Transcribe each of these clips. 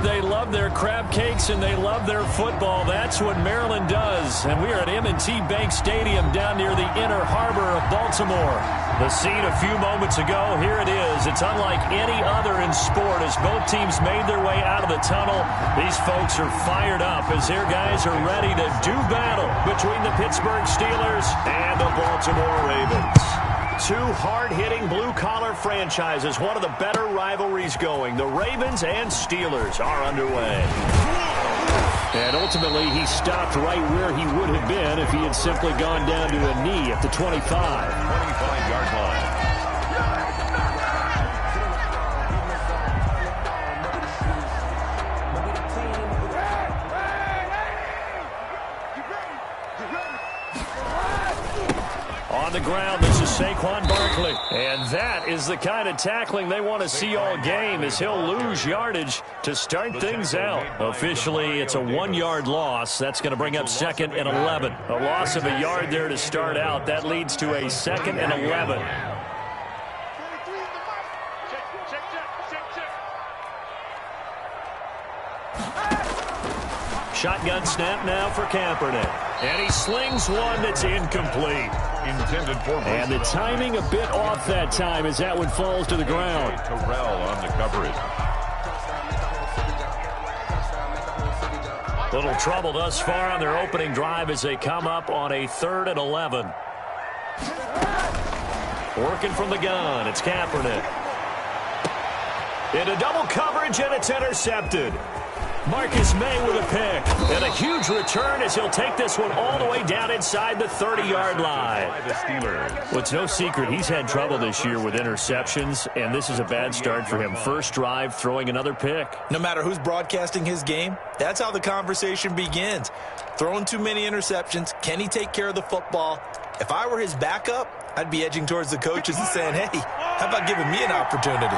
they love their crab cakes, and they love their football. That's what Maryland does. And we are at M&T Bank Stadium down near the Inner Harbor of Baltimore. The scene a few moments ago, here it is. It's unlike any other in sport as both teams made their way out of the tunnel. These folks are fired up as their guys are ready to do battle between the Pittsburgh Steelers and the Baltimore Ravens. Two hard-hitting blue-collar franchises, one of the better rivalries going. The Ravens and Steelers are underway. And ultimately, he stopped right where he would have been if he had simply gone down to a knee at the 25. 25-yard line. On the ground, this is Saquon Barkley. And that is the kind of tackling they want to see all game as he'll lose yardage to start things out. Officially, it's a 1-yard loss. That's going to bring up 2nd and 11. A loss of a yard there to start out. That leads to a 2nd and 11. Shotgun snap now for Kaepernick. And he slings one that's incomplete. Intended for and the timing a bit off that time as that one falls to the ground. Terrell on the coverage. Little trouble thus far on their opening drive as they come up on a 3rd and 11. Working from the gun, it's Kaepernick. Into double coverage, and it's intercepted. Marcus May with a pick. And a huge return as he'll take this one all the way down inside the 30-yard line. Well, it's no secret he's had trouble this year with interceptions, and this is a bad start for him. First drive, throwing another pick. No matter who's broadcasting his game, that's how the conversation begins. Throwing too many interceptions, can he take care of the football? If I were his backup, I'd be edging towards the coaches and saying, hey, how about giving me an opportunity?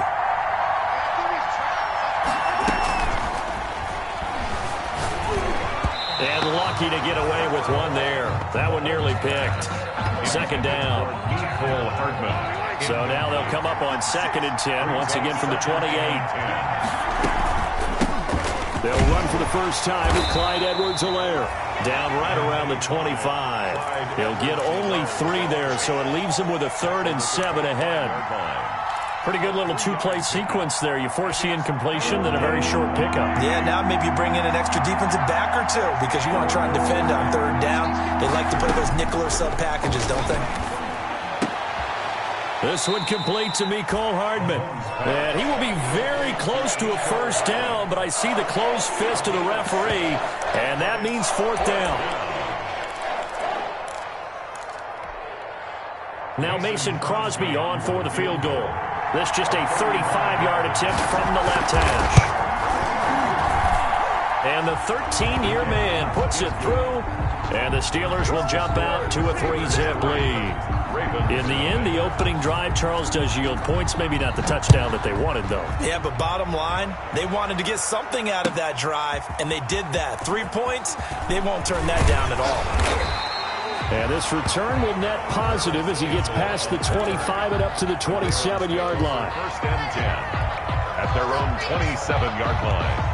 And lucky to get away with one there. That one nearly picked. 2nd down. So now they'll come up on 2nd and 10, once again from the 28. They'll run for the first time with Clyde Edwards-Helaire. Down right around the 25. He'll get only 3 there, so it leaves him with a 3rd and 7 ahead. Pretty good little two-play sequence there. You foresee incompletion, then a very short pickup. Yeah, now maybe you bring in an extra defensive back or two because you want to try and defend on 3rd down. They like to play those nickel or sub packages, don't they? This one complete to Mecole Hardman. And he will be very close to a 1st down, but I see the closed fist of the referee, and that means 4th down. Now Mason Crosby on for the field goal. This just a 35-yard attempt from the left hash. And the 13-year man puts it through, and the Steelers will jump out to a 3-zip lead. In the end, the opening drive, Charles, does yield points. Maybe not the touchdown that they wanted, though. Yeah, but bottom line, they wanted to get something out of that drive, and they did that. 3 points, they won't turn that down at all. And this return will net positive as he gets past the 25 and up to the 27-yard line. 1st and 10 at their own 27-yard line.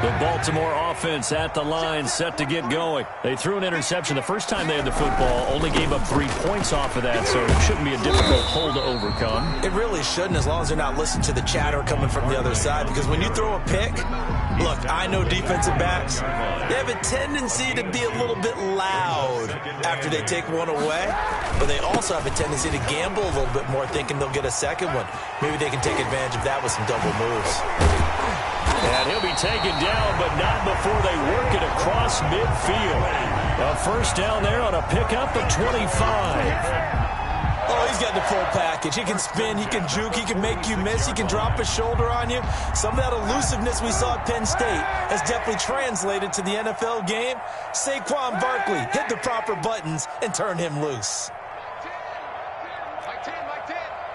The Baltimore offense at the line, set to get going. They threw an interception the first time they had the football, only gave up 3 points off of that, so it shouldn't be a difficult hole to overcome. It really shouldn't, as long as they're not listening to the chatter coming from the other side, because when you throw a pick, look, I know defensive backs, they have a tendency to be a little bit loud after they take one away, but they also have a tendency to gamble a little bit more, thinking they'll get a second one. Maybe they can take advantage of that with some double moves. And he'll be taken down, but not before they work it across midfield. A 1st down there on a pickup of 25. Oh, he's got the full package. He can spin, he can juke, he can make you miss, he can drop a shoulder on you. Some of that elusiveness we saw at Penn State has definitely translated to the NFL game. Saquon Barkley hit the proper buttons and turn him loose.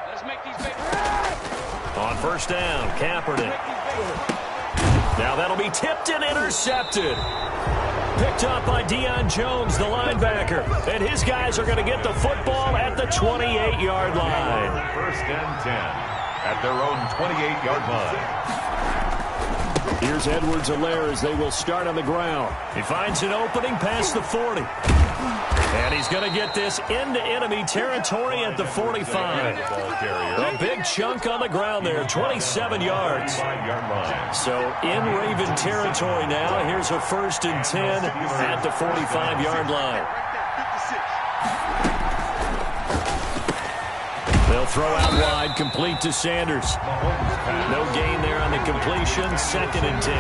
Let's make these big. On 1st down, Kaepernick. Now that'll be tipped and intercepted. Picked up by Deion Jones, the linebacker. And his guys are going to get the football at the 28-yard line. 1st and 10 at their own 28-yard line. Here's Edwards-Helaire as they will start on the ground. He finds an opening past the 40. And he's going to get this into enemy territory at the 45. A big chunk on the ground there, 27 yards. So in Raven territory now. Here's a 1st and 10 at the 45-yard line. They'll throw out wide, complete to Sanders. No gain there on the completion, 2nd and 10.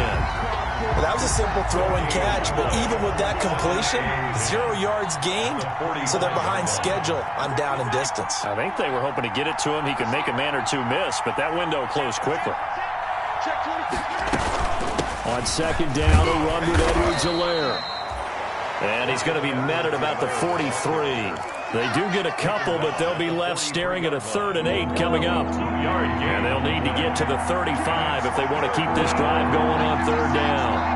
Well, that was a simple throw and catch, but even with that completion, 0 yards gained, so they're behind schedule on down and distance. I think they were hoping to get it to him. He could make a man or two miss, but that window closed quickly. On 2nd down, a run with Edwards-Helaire. And he's going to be met at about the 43. They do get a couple, but they'll be left staring at a 3rd and 8 coming up. And they'll need to get to the 35 if they want to keep this drive going on 3rd down.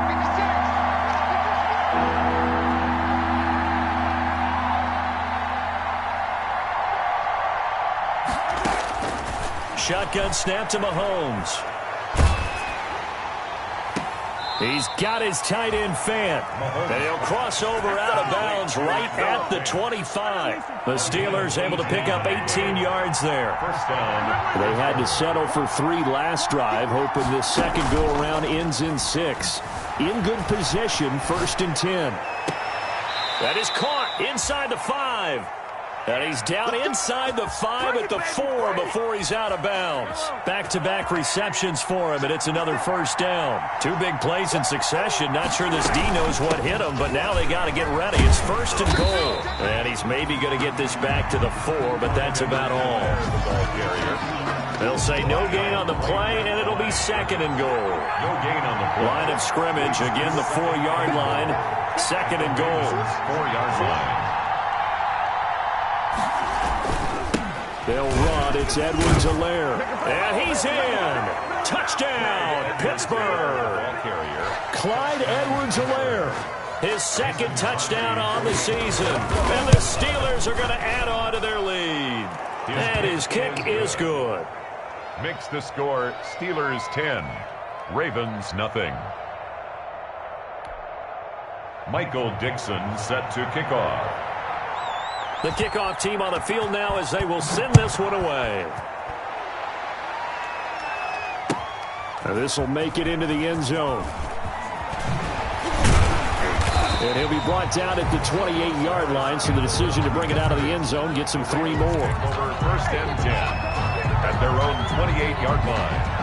Shotgun snap to Mahomes. He's got his tight end fan. And he'll cross over out of bounds right at the 25. The Steelers able to pick up 18 yards there. They had to settle for 3 last drive, hoping this second go-around ends in 6. In good position, 1st and 10. That is caught inside the 5. And he's down inside the 5 at the 4 before he's out of bounds. Back-to-back receptions for him, and it's another 1st down. 2 big plays in succession. Not sure this D knows what hit him, but now they got to get ready. It's 1st and goal. And he's maybe going to get this back to the 4, but that's about all. They'll say no gain on the play, and it'll be 2nd and goal. No gain on the play. Line of scrimmage, again the 4-yard line. 2nd and goal. 4-yard line. They'll run. It's Edwards-Helaire. And he's in. Touchdown, Pittsburgh. Clyde Edwards-Helaire. His 2nd touchdown on the season. And the Steelers are going to add on to their lead. And his kick is good. Makes the score Steelers 10, Ravens nothing. Michael Dixon set to kick off. The kickoff team on the field now as they will send this one away. Now this will make it into the end zone. And he'll be brought down at the 28-yard line, so the decision to bring it out of the end zone gets him 3 more. Over 1st and 10 at their own 28-yard line.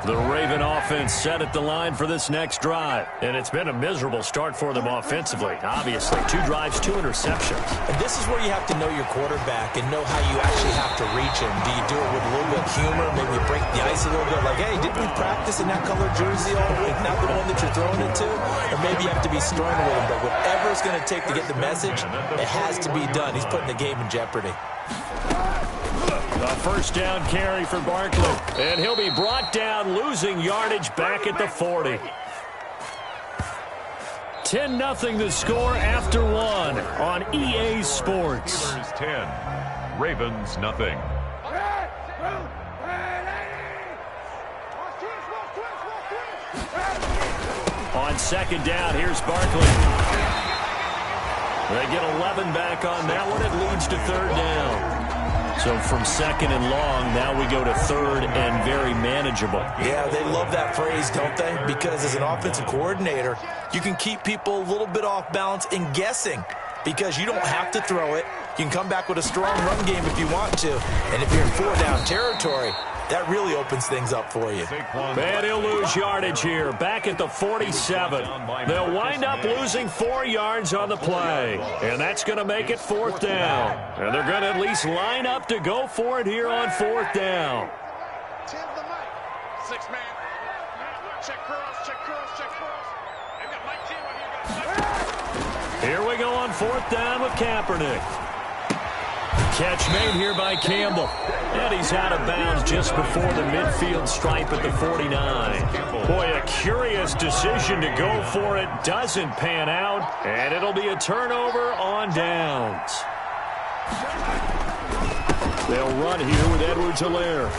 The Raven offense set at the line for this next drive. And it's been a miserable start for them offensively. Obviously, 2 drives, 2 interceptions. And this is where you have to know your quarterback and know how you actually have to reach him. Do you do it with a little bit of humor, maybe break the ice a little bit, like, hey, didn't we practice in that color jersey all week, not the one that you're throwing it to? Or maybe you have to be stern with him, but whatever it's going to take to get the message, it has to be done. He's putting the game in jeopardy. A 1st down carry for Barkley. And he'll be brought down, losing yardage back at the 40. 10-0 the score after 1 on EA Sports. Steelers 10, Ravens nothing. On 2nd down, here's Barkley. They get 11 back on that one. It leads to 3rd down. So from 2nd and long, now we go to 3rd and very manageable. Yeah, they love that phrase, don't they? Because as an offensive coordinator, you can keep people a little bit off balance and guessing because you don't have to throw it. You can come back with a strong run game if you want to. And if you're in 4-down territory, that really opens things up for you. And he'll lose yardage here, back at the 47. They'll wind up losing 4 yards on the play. And that's going to make it 4th down. And they're going to at least line up to go for it here on 4th down. 6-man. Check curls, check curls, check curls. They've got Mike T. Here we go on 4th down with Kaepernick. Catch made here by Campbell. And he's out of bounds just before the midfield stripe at the 49. Boy, a curious decision to go for it. Doesn't pan out. And it'll be a turnover on downs. They'll run here with Edwards-Helaire.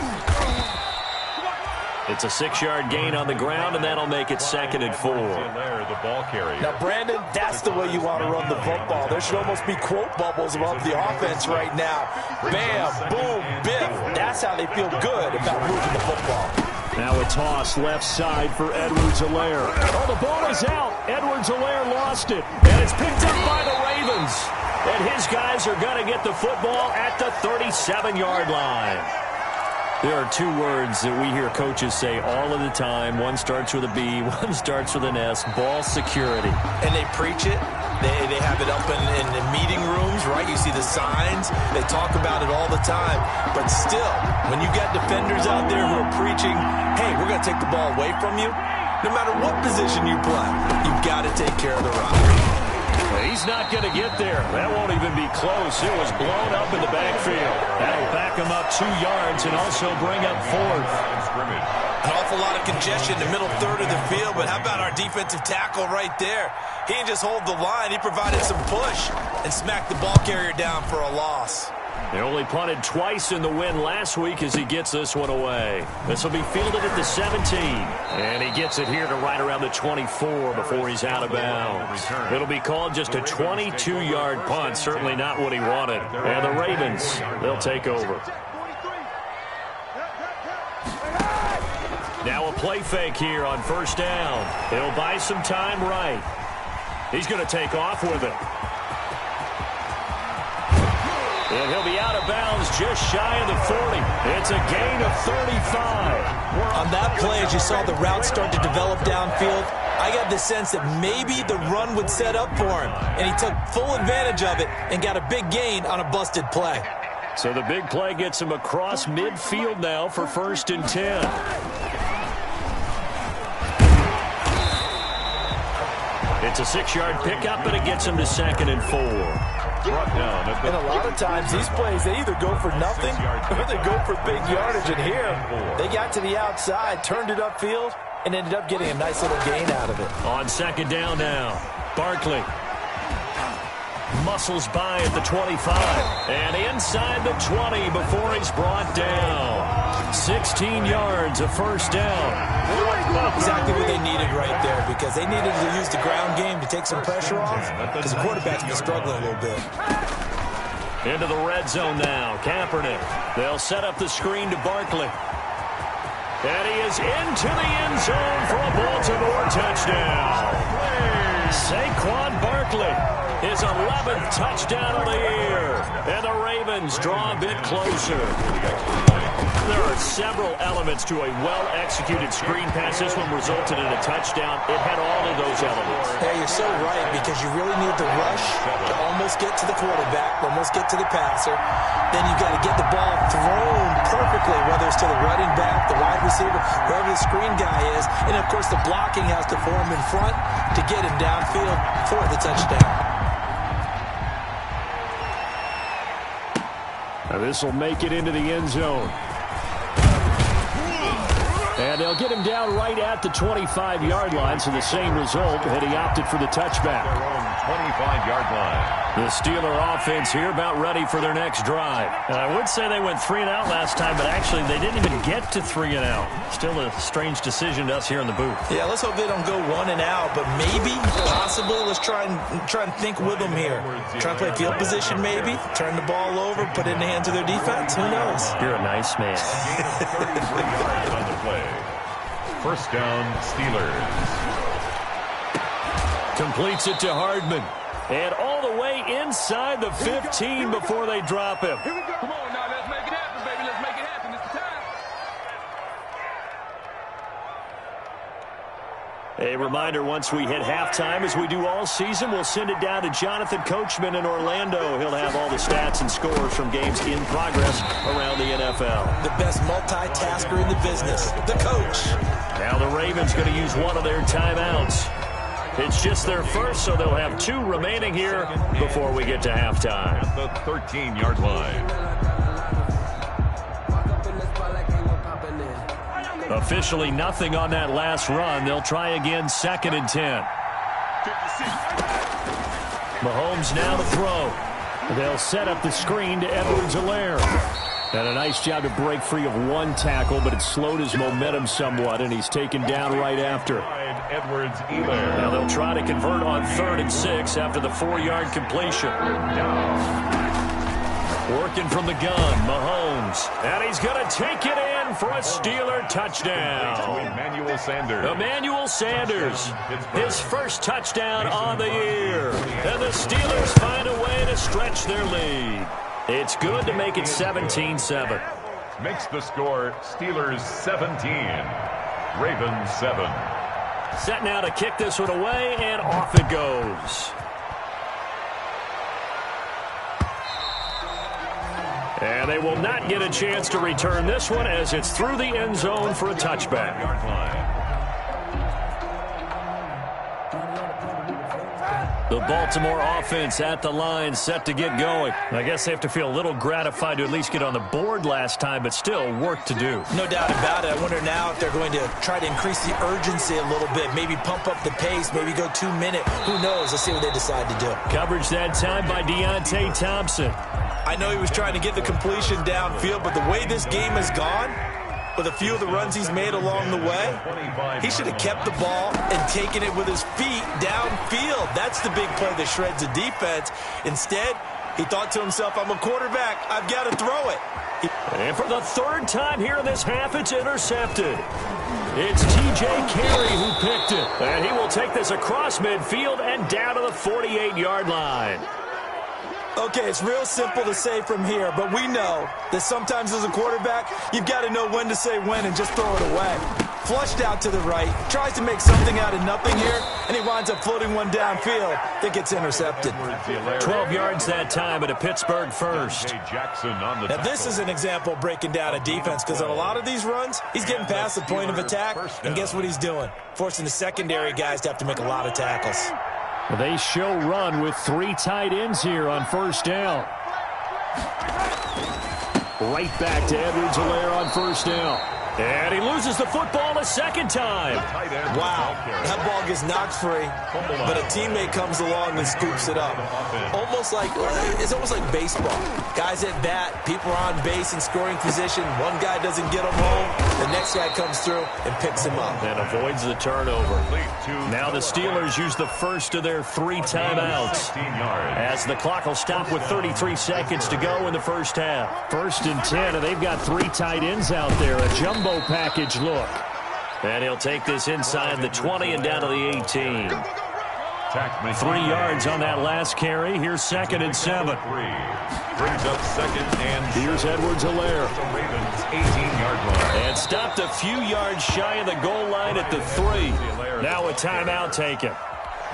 It's a 6-yard gain on the ground, and that'll make it 2nd and 4. The ball carrier. Now, Brandon, that's the way you want to run the football. There should almost be quote bubbles above the offense right now. Bam, boom, biff. That's how they feel good about moving the football. Now a toss left side for Edwards-Helaire. Oh, the ball is out. Edwards-Helaire lost it. And it's picked up by the Ravens. And his guys are going to get the football at the 37-yard line. There are 2 words that we hear coaches say all of the time. One starts with a B, one starts with an S. Ball security. And they preach it. They have it up in the meeting rooms, right? You see the signs. They talk about it all the time. But still, when you got defenders out there who are preaching, hey, we're going to take the ball away from you, no matter what position you play, you've got to take care of the rock. He's not going to get there. That won't even be close. It was blown up in the backfield. That'll back him up 2 yards and also bring up 4th. An awful lot of congestion in the middle third of the field, but how about our defensive tackle right there? He didn't just hold the line. He provided some push and smacked the ball carrier down for a loss. They only punted twice in the win last week as he gets this one away. This will be fielded at the 17. And he gets it here to right around the 24 before he's out of bounds. It'll be called just a 22-yard punt. Certainly not what he wanted. And the Ravens, they'll take over. Now a play fake here on 1st down. He'll buy some time right. He's going to take off with it. And he'll be out of bounds just shy of the 40. It's a gain of 35. On that play, as you saw the route start to develop downfield, I got the sense that maybe the run would set up for him. And he took full advantage of it and got a big gain on a busted play. So the big play gets him across midfield now for 1st and 10. It's a 6-yard pickup, and it gets him to 2nd and 4. And a lot of times, these plays, they either go for nothing or they go for big yardage. And here, they got to the outside, turned it upfield, and ended up getting a nice little gain out of it. On 2nd down now, Barkley muscles by at the 25. And inside the 20 before he's brought down. 16 yards, a 1st down. Exactly what they needed right there, because they needed to use the ground game to take some pressure off, because the quarterback's been struggling a little bit. Into the red zone now, Kaepernick. They'll set up the screen to Barkley. And he is into the end zone for a Baltimore touchdown. Saquon Barkley, his 11th touchdown of the year. And the Ravens draw a bit closer. There are several elements to a well-executed screen pass. This one resulted in a touchdown. It had all of those elements. Yeah, you're so right, because you really need the rush to almost get to the quarterback, almost get to the passer. Then you've got to get the ball thrown perfectly, whether it's to the running back, the wide receiver, whoever the screen guy is. And, of course, the blocking has to form in front to get him downfield for the touchdown. Now this will make it into the end zone. And they'll get him down right at the 25-yard line, so the same result, and he opted for the touchback. Their own 25-yard line. The Steeler offense here about ready for their next drive. And I would say they went 3 and out last time, but actually they didn't even get to 3 and out. Still a strange decision to us here in the booth. Yeah, let's hope they don't go 1 and out, but maybe, possibly, let's try and think with them here. Try and play field position maybe, turn the ball over, put it in the hands of their defense. Who knows? You're a nice man. 33 yards on the play. 1st down, Steelers. Completes it to Hardman. And all the way inside the 15 before they drop him. Here we go. Come on now, let's make it happen, baby. Let's make it happen. It's the time. A reminder, once we hit halftime, as we do all season, we'll send it down to Jonathan Coachman in Orlando. He'll have all the stats and scores from games in progress around the NFL. The best multitasker in the business, the coach. Now the Ravens going to use one of their timeouts. It's just their first, so they'll have 2 remaining here before we get to halftime. At the 13-yard line. Officially nothing on that last run. They'll try again, 2nd and 10. Mahomes now to throw. They'll set up the screen to Edwards-Helaire. And a nice job to break free of 1 tackle, but it slowed his momentum somewhat, and he's taken down right after. Edwards-Helaire. Now they'll try to convert on 3rd and 6 after the 4-yard completion. Working from the gun, Mahomes. And he's going to take it in for a Steeler touchdown. Emmanuel Sanders. His first touchdown on the year. And the Steelers find a way to stretch their lead. It's good to make it 17-7. Makes the score Steelers 17. Ravens 7. Set now to kick this one away, and off it goes. And they will not get a chance to return this one as it's through the end zone for a touchback. The Baltimore offense at the line, set to get going. I guess they have to feel a little gratified to at least get on the board last time, but still work to do. No doubt about it. I wonder now if they're going to try to increase the urgency a little bit, maybe pump up the pace, maybe go 2-minute. Who knows? Let's see what they decide to do. Coverage that time by Deontay Thompson. I know he was trying to get the completion downfield, but the way this game has gone, with a few of the runs he's made along the way, he should have kept the ball and taken it with his feet downfield. That's the big play that shreds the defense. Instead, he thought to himself, I'm a quarterback. I've got to throw it. And for the 3rd time here in this half, it's intercepted. It's T.J. Carey who picked it. And he will take this across midfield and down to the 48-yard line. Okay, it's real simple to say from here, but we know that sometimes as a quarterback, you've got to know when to say when and just throw it away. Flushed out to the right, tries to make something out of nothing here, and he winds up floating one downfield that gets intercepted. 12 yards that time at a Pittsburgh first. Now this is an example of breaking down a defense, because on a lot of these runs, he's getting past the point of attack, and guess what he's doing? Forcing the secondary guys to have to make a lot of tackles. They show run with 3 tight ends here on 1st down. Right back to Edwards-Helaire on 1st down. And he loses the football a 2nd time. Wow, that ball gets knocked free, but a teammate comes along and scoops it up. It's almost like baseball. Guys at bat, people are on base in scoring position. One guy doesn't get them home. The next guy comes through and picks him up. And avoids the turnover. Now the Steelers use the first of their 3 timeouts, as the clock will stop with 33 seconds to go in the first half. 1st and 10, and they've got 3 tight ends out there. A jumbo package look. And he'll take this inside the 20 and down to the 18. 3 yards on that last carry. Here's 2nd and 7. Brings up 2nd and here's Edwards-Helaire. Ravens 18-yard line. And stopped a few yards shy of the goal line at the 3. Now a timeout taken.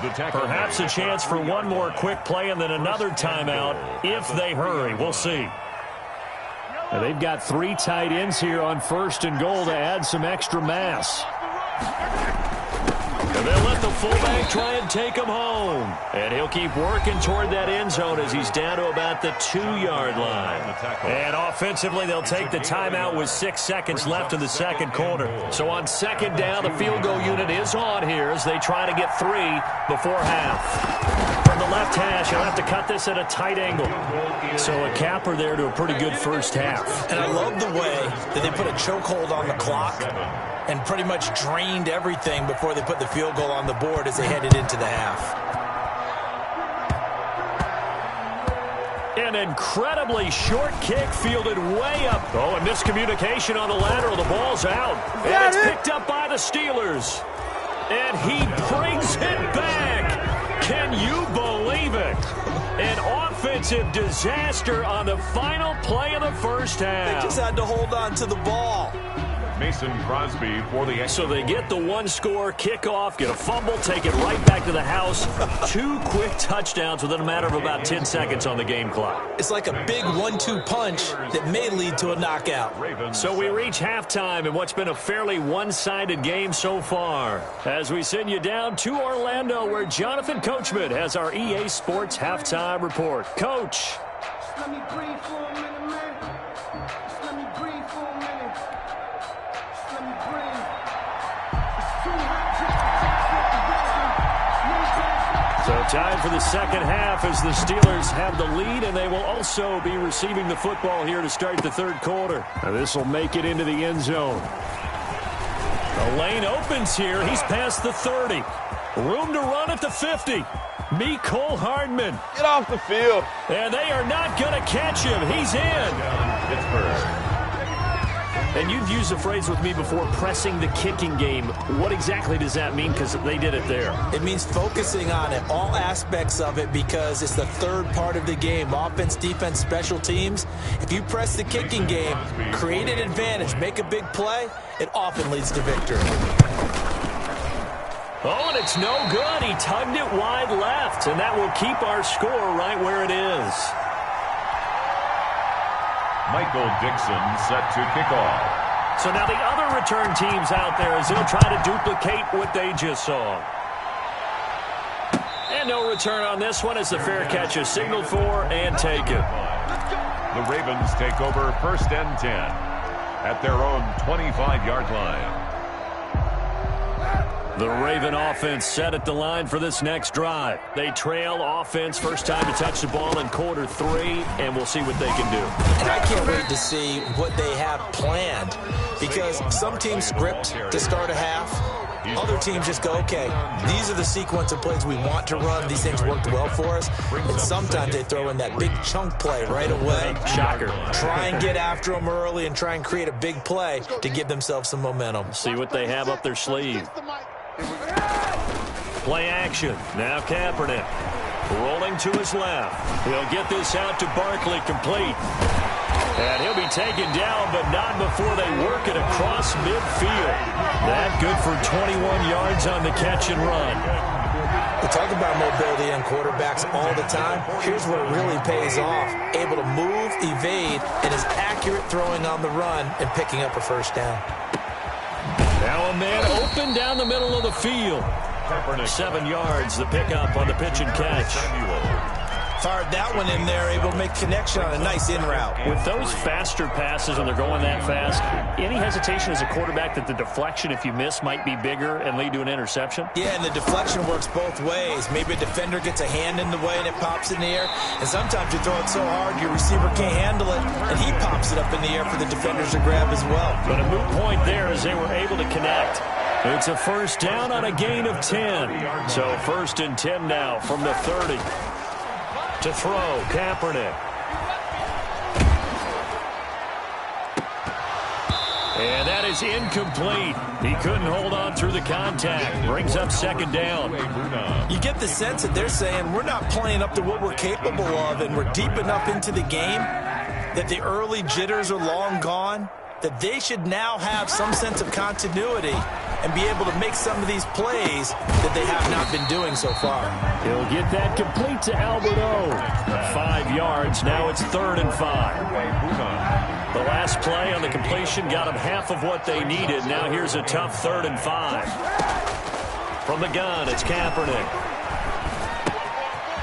Perhaps a chance for one more quick play and then another timeout if they hurry. We'll see. Now they've got 3 tight ends here on 1st and goal to add some extra mass. And they'll let the fullback try and take him home. And he'll keep working toward that end zone as he's down to about the 2-yard line. And offensively, they'll take the timeout with 6 seconds left in the 2nd quarter. So on 2nd down, the field goal unit is on here as they try to get 3 before half. From the left hash, he'll have to cut this at a tight angle. So a capper there to a pretty good first half. And I love the way that they put a chokehold on the clock and pretty much drained everything before they put the field goal on the board as they headed into the half. An incredibly short kick fielded way up. Oh, a miscommunication on the lateral. The ball's out. And it's picked up by the Steelers. And he brings it back. Can you believe it? An offensive disaster on the final play of the first half. They just had to hold on to the ball. Mason Crosby for the... So they get the one-score kickoff, get a fumble, take it right back to the house. 2 quick touchdowns within a matter of about 10 seconds on the game clock. It's like a big 1-2 punch that may lead to a knockout. So we reach halftime in what's been a fairly one-sided game so far. As we send you down to Orlando, where Jonathan Coachman has our EA Sports halftime report. Coach. Let me breathe for a minute, man. Just let me breathe for a minute. Just let me breathe. It's too hot just to take So time for the second half as the Steelers have the lead, and they will also be receiving the football here to start the third quarter. This will make it into the end zone. The lane opens here. He's past the 30. Room to run at the 50. Cole Hardman. Get off the field. And they are not going to catch him. He's in. Pittsburgh. And you've used the phrase with me before, pressing the kicking game. What exactly does that mean? Because they did it there. It means focusing on it, all aspects of it, because it's the third part of the game. Offense, defense, special teams. If you press the kicking game, create an advantage, make a big play, it often leads to victory. Oh, and it's no good. He tugged it wide left, and that will keep our score right where it is. Michael Dixon set to kick off. So now the other return teams out there as they'll try to duplicate what they just saw. And no return on this one as the fair catch is signaled for and taken. The Ravens take over 1st and 10 at their own 25-yard line. The Raven offense set at the line for this next drive. They trail offense, first time to touch the ball in quarter 3, and we'll see what they can do. And I can't wait to see what they have planned, because some teams script to start a half. Other teams just go, okay, these are the sequence of plays we want to run. These things worked well for us. And sometimes they throw in that big chunk play right away. Shocker. Try and get after them early and try and create a big play to give themselves some momentum. See what they have up their sleeve. Play action. Now Kaepernick. Rolling to his left. He'll get this out to Barkley, complete. And he'll be taken down, but not before they work it across midfield. That good for 21 yards on the catch and run. We talk about mobility on quarterbacks all the time. Here's where it really pays off. Able to move, evade, and is accurate throwing on the run and picking up a first down. Now a man open down the middle of the field. 7 yards, the pickup on the pitch and catch. Fired that one in there, able to make connection on a nice in route. With those faster passes when they're going that fast, any hesitation as a quarterback that the deflection, if you miss, might be bigger and lead to an interception? Yeah, and the deflection works both ways. Maybe a defender gets a hand in the way and it pops in the air. And sometimes you throw it so hard your receiver can't handle it, and he pops it up in the air for the defenders to grab as well. But a moot point there as they were able to connect. It's a first down on a gain of 10. So 1st and 10 now from the 30. To throw, Kaepernick. And that is incomplete. He couldn't hold on through the contact. Brings up 2nd down. You get the sense that they're saying we're not playing up to what we're capable of, and we're deep enough into the game that the early jitters are long gone, that they should now have some sense of continuity and be able to make some of these plays that they have not been doing so far. He'll get that complete to Alberto. 5 yards. Now it's 3rd and 5. The last play on the completion got them half of what they needed. Now here's a tough 3rd and 5. From the gun, it's Kaepernick.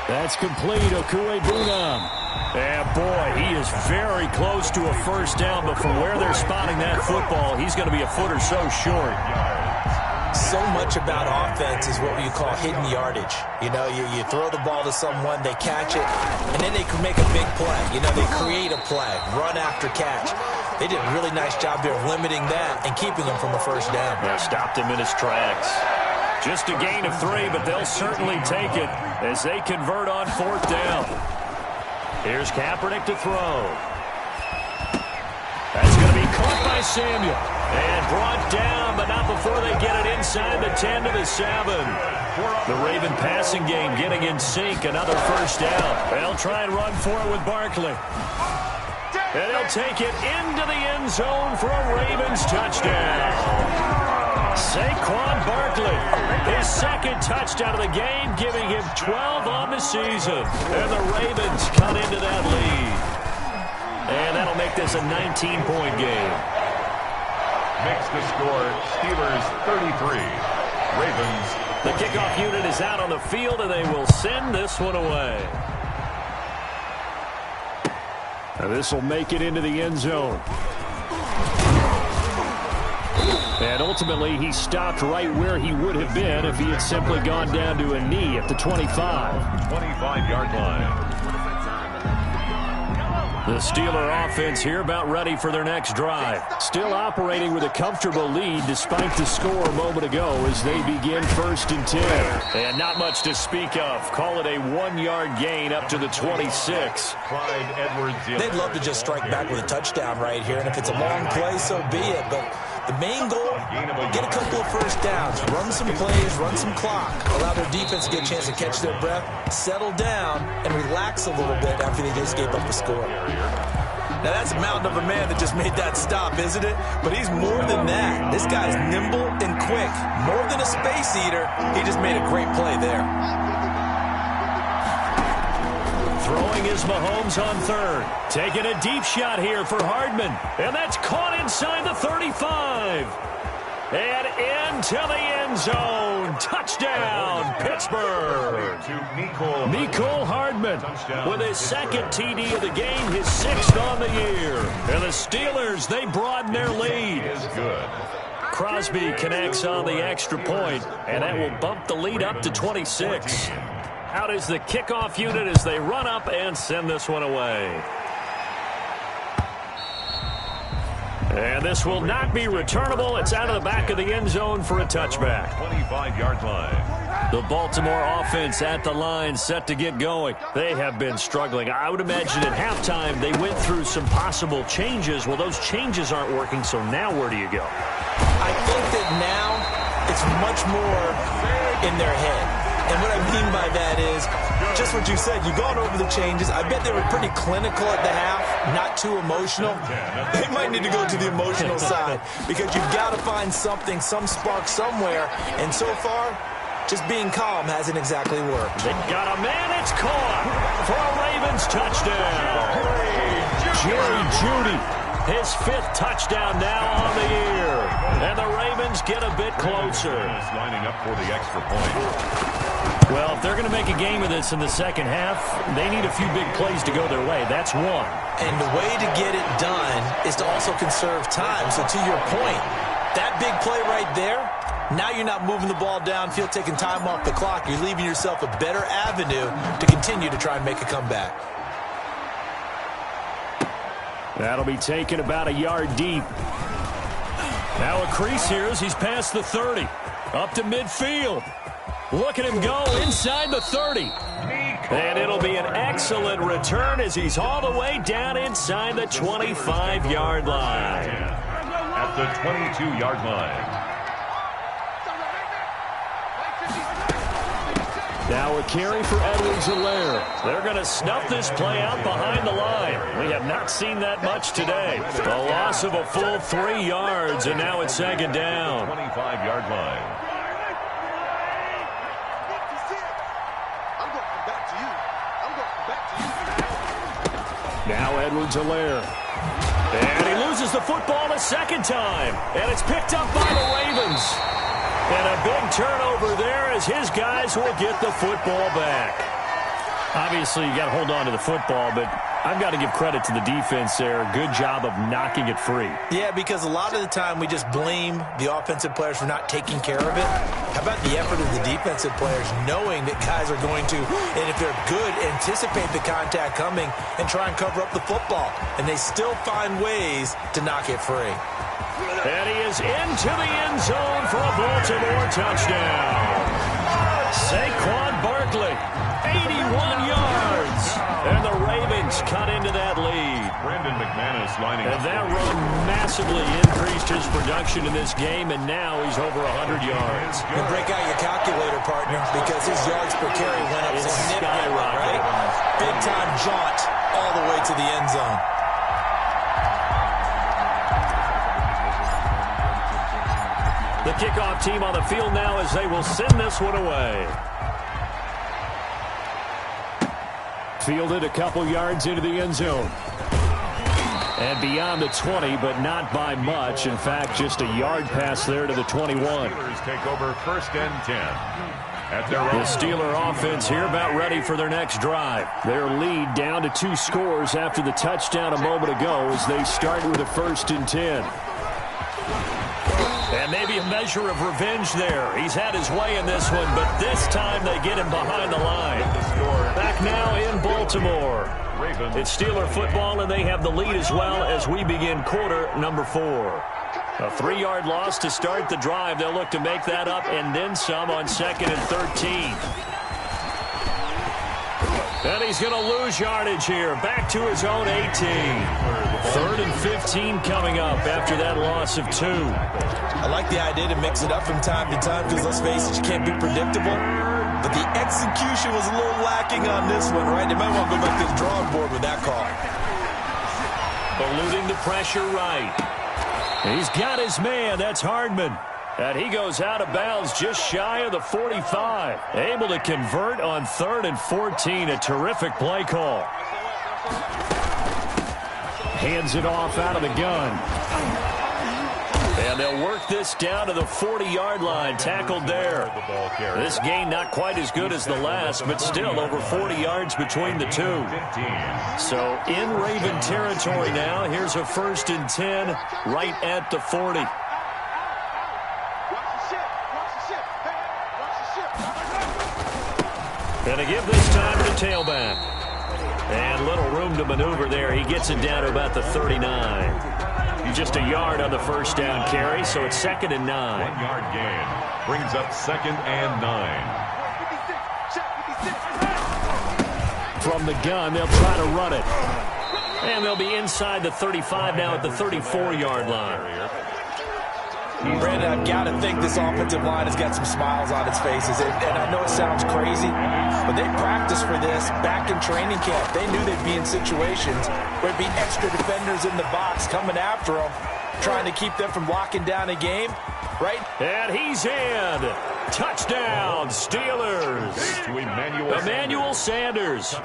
That's complete. JayBooobiayy. And boy, he is very close to a first down, but from where they're spotting that football, he's going to be a foot or so short. So much about offense is what you call hidden yardage. You know, you throw the ball to someone, they catch it, and then they can make a big play. You know, they create a play, run after catch. They did a really nice job there of limiting that and keeping him from a first down. Yeah, stopped him in his tracks. Just a gain of 3, but they'll certainly take it as they convert on 4th down. Here's Kaepernick to throw. That's going to be caught by Samuel. And brought down, but not before they get it inside the 10 to the 7. The Raven passing game getting in sync. Another first down. They'll try and run for it with Barkley. And he'll take it into the end zone for a Ravens touchdown. Saquon Barkley, his second touchdown of the game, giving him 12 on the season. And the Ravens cut into that lead. And that'll make this a 19-point game. Makes the score Steelers 33, Ravens. The kickoff unit is out on the field, and they will send this one away. Now this will make it into the end zone. And ultimately, he stopped right where he would have been if he had simply gone down to a knee at the 25. 25-yard line. The Steeler offense here about ready for their next drive. Still operating with a comfortable lead despite the score a moment ago as they begin 1st and 10. And not much to speak of. Call it a 1-yard gain up to the 26. Clyde Edwards. They'd love to just strike back with a touchdown right here, and if it's a long play, so be it. But the main goal, get a couple of first downs, run some plays, run some clock, allow their defense to get a chance to catch their breath, settle down, and relax a little bit after they just gave up the score. Now, that's a mountain of a man that just made that stop, isn't it? But he's more than that. This guy's nimble and quick. More than a space eater, he just made a great play there. Throwing is Mahomes on 3rd. Taking a deep shot here for Hardman. And that's caught inside the 35. And into the end zone. Touchdown, Pittsburgh. Mecole Hardman with his second TD of the game, his 6th on the year. And the Steelers, they broaden their lead. Crosby connects on the extra point, and that will bump the lead up to 26. Out is the kickoff unit as they run up and send this one away. And this will not be returnable. It's out of the back of the end zone for a touchback. 25-yard line. The Baltimore offense at the line set to get going. They have been struggling. I would imagine at halftime they went through some possible changes. Well, those changes aren't working, so now where do you go? I think that now it's much more in their head. And what I mean by that is just what you said. You've gone over the changes. I bet they were pretty clinical at the half, not too emotional. They might need to go to the emotional side because you've got to find something, some spark somewhere. And so far, just being calm hasn't exactly worked. They got a man. It's caught for a Ravens touchdown. Jerry Jeudy, his 5th touchdown now on the year. And the Ravens get a bit closer. Lining up for the extra point. Well, if they're going to make a game of this in the second half, they need a few big plays to go their way. That's one. And the way to get it done is to also conserve time. So to your point, that big play right there, now you're not moving the ball downfield, taking time off the clock. You're leaving yourself a better avenue to continue to try and make a comeback. That'll be taken about a yard deep. Now a crease here as he's past the 30. Up to midfield. Look at him go inside the 30. And it'll be an excellent return as he's all the way down inside the 25-yard line. At the 22-yard line. Now a carry for Edwards-Helaire. They're going to snuff this play out behind the line. We have not seen that much today. A loss of a full 3 yards, and now it's 2nd down. 25-yard line. Now Edwards-Helaire. And he loses the football a 2nd time. And it's picked up by the Ravens. And a big turnover there as his guys will get the football back. Obviously, you got to hold on to the football, but I've got to give credit to the defense there. Good job of knocking it free. Yeah, because a lot of the time we just blame the offensive players for not taking care of it. How about the effort of the defensive players knowing that guys are going to, and if they're good, anticipate the contact coming and try and cover up the football. And they still find ways to knock it free. And he is into the end zone for a Baltimore touchdown. Saquon Barkley, 81 yards. And the Ravens cut into that lead. Brandon McManus lining up. And that run massively increased his production in this game, and now he's over 100 yards. You can break out your calculator, partner, because his yards per carry went up significantly, right? Big-time jaunt all the way to the end zone. The kickoff team on the field now as they will send this one away. Fielded a couple yards into the end zone. And beyond the 20, but not by much. In fact, just a yard pass there to the 21. Steelers take over 1st and 10. At their The Steeler offense here about ready for their next drive. Their lead down to 2 scores after the touchdown a moment ago as they start with a 1st and 10. And maybe a measure of revenge there. He's had his way in this one, but this time they get him behind the line. Back now in Baltimore. It's Steeler football, and they have the lead as well as we begin quarter number 4. A 3-yard loss to start the drive. They'll look to make that up and then some on 2nd and 13. And he's going to lose yardage here. Back to his own 18. 3rd and 15 coming up after that loss of 2. I like the idea to mix it up from time to time because, let's face it, you can't be predictable. But the execution was a little lacking on this one, right? They might want to go back to the drawing board with that call. Eluding the pressure right. He's got his man. That's Hardman. And he goes out of bounds just shy of the 45. Able to convert on 3rd and 14. A terrific play call. Hands it off out of the gun. And they'll work this down to the 40-yard line. Tackled there. This gain not quite as good as the last, but still over 40 yards between the two. So in Raven territory now. Here's a 1st and 10 right at the 40. And to give this time to the tailback. And little room to maneuver there. He gets it down to about the 39. Just a yard on the 1st down carry, so it's 2nd and 9. 1-yard gain brings up 2nd and 9. From the gun, they'll try to run it. And they'll be inside the 35 now at the 34-yard line. Brandon, I've got to think this offensive line has got some smiles on its faces. And I know it sounds crazy, but they practiced for this back in training camp. They knew they'd be in situations where it'd be extra defenders in the box coming after them, trying to keep them from locking down a game, right? And he's in. Touchdown, Steelers. Emmanuel Sanders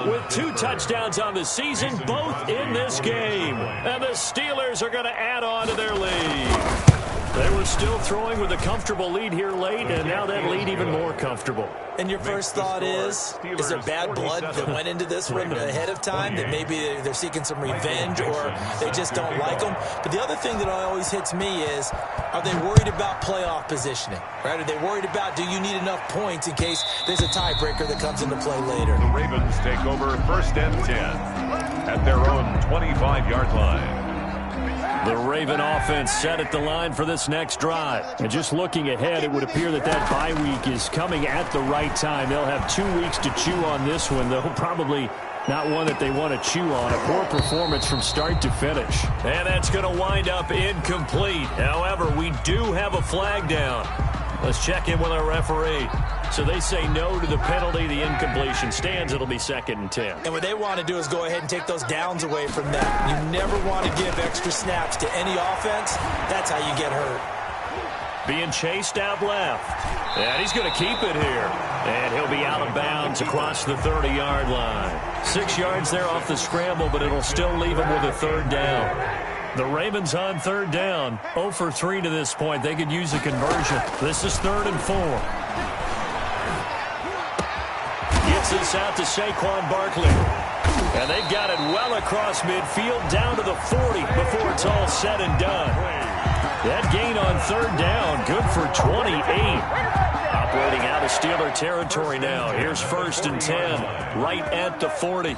with 2 touchdowns on the season, both in this game. And the Steelers are going to add on to their lead. They were still throwing with a comfortable lead here late, and now that lead even more comfortable. And your first thought is there bad blood that went into this one ahead of time, that maybe they're seeking some revenge or they just don't like them? But the other thing that always hits me is, are they worried about playoff positioning? Right? Are they worried about, do you need enough points in case there's a tiebreaker that comes into play later? The Ravens take over 1st and 10 at their own 25-yard line. The Raven offense set at the line for this next drive. And just looking ahead, it would appear that that bye week is coming at the right time. They'll have 2 weeks to chew on this one, though probably not one that they want to chew on. A poor performance from start to finish. And that's going to wind up incomplete. However, we do have a flag down. Let's check in with our referee. So they say no to the penalty. The incompletion stands. It'll be 2nd and 10. And what they want to do is go ahead and take those downs away from them. You never want to give extra snaps to any offense. That's how you get hurt. Being chased out left. And he's going to keep it here. And he'll be out of bounds across the 30-yard line. 6 yards there off the scramble, but it'll still leave him with a 3rd down. The Ravens on 3rd down. 0 for 3 to this point. They could use a conversion. This is 3rd and 4. Gets this out to Saquon Barkley. And they've got it well across midfield down to the 40 before it's all said and done. That gain on 3rd down, good for 28. Operating out of Steeler territory now. Here's 1st and 10, right at the 40.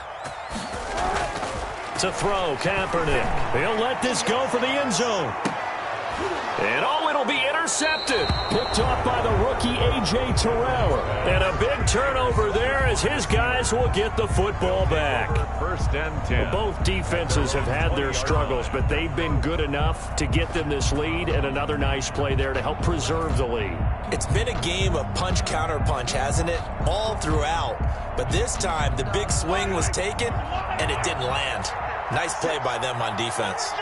To throw, Kaepernick. He'll let this go for the end zone. And it'll be intercepted. Picked off by the rookie A.J. Terrell. And a big turnover there as his guys will get the football back. 1st and 10. Well, both defenses have had their struggles, but they've been good enough to get them this lead, and another nice play there to help preserve the lead. It's been a game of punch-counter-punch, hasn't it? All throughout. But this time, the big swing was taken, and it didn't land. Nice play by them on defense.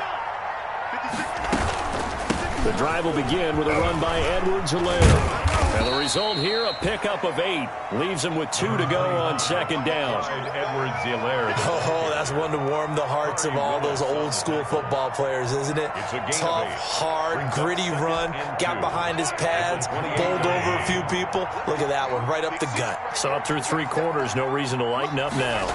The drive will begin with a run by Edwards-Helaire. And the result here, a pickup of 8. Leaves him with 2 to go on second down. Edwards-Helaire. Oh, that's one to warm the hearts of all those old-school football players, isn't it? Tough, hard, gritty run. Got behind his pads, bowled over a few people. Look at that one, right up the gut. Saw it through 3 quarters. No reason to lighten up now.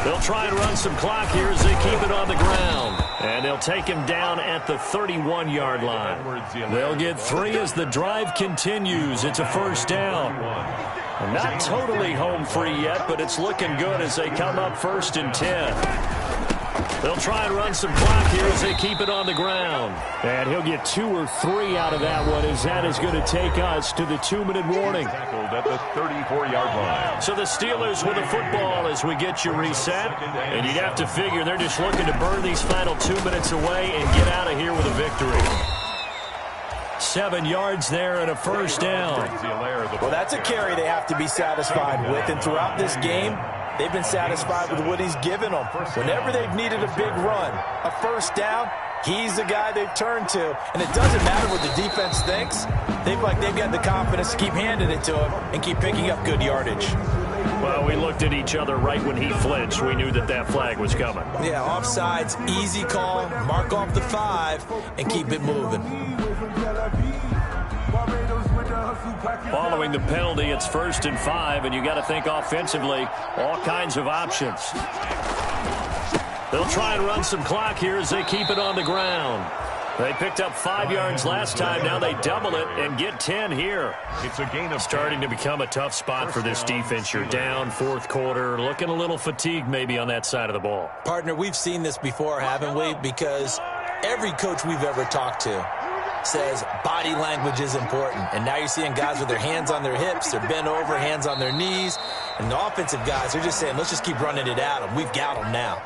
They'll try and run some clock here as they keep it on the ground. And they'll take him down at the 31-yard line. They'll get 3 as the drive continues. It's a first down. Not totally home free yet, but it's looking good as they come up 1st and 10. They'll try and run some clock here as they keep it on the ground. And he'll get 2 or 3 out of that one as that is going to take us to the 2-minute warning. Tackled at the 34-yard line. So the Steelers with the football as we get you reset. And you'd have to figure they're just looking to burn these final 2 minutes away and get out of here with a victory. 7 yards there and a first down. Well, that's a carry they have to be satisfied with. And throughout this game, they've been satisfied with what he's given them. Whenever they've needed a big run, a first down, he's the guy they've turned to. And it doesn't matter what the defense thinks. They've got the confidence to keep handing it to him and keep picking up good yardage. Well, we looked at each other right when he flinched. We knew that flag was coming. Yeah, offsides, easy call, mark off the 5, and keep it moving. Following the penalty, it's 1st and 5, and you got to think offensively, all kinds of options. They'll try and run some clock here as they keep it on the ground. They picked up 5 yards last time. Now they double it and get 10 here. It's a gain of starting to become a tough spot for this defense. You're down 4th quarter, looking a little fatigued maybe on that side of the ball. Partner, we've seen this before, haven't we? Because every coach we've ever talked to says body language is important. And now you're seeing guys with their hands on their hips, they're bent over, hands on their knees. And the offensive guys, they're just saying, let's just keep running it at them. We've got them now.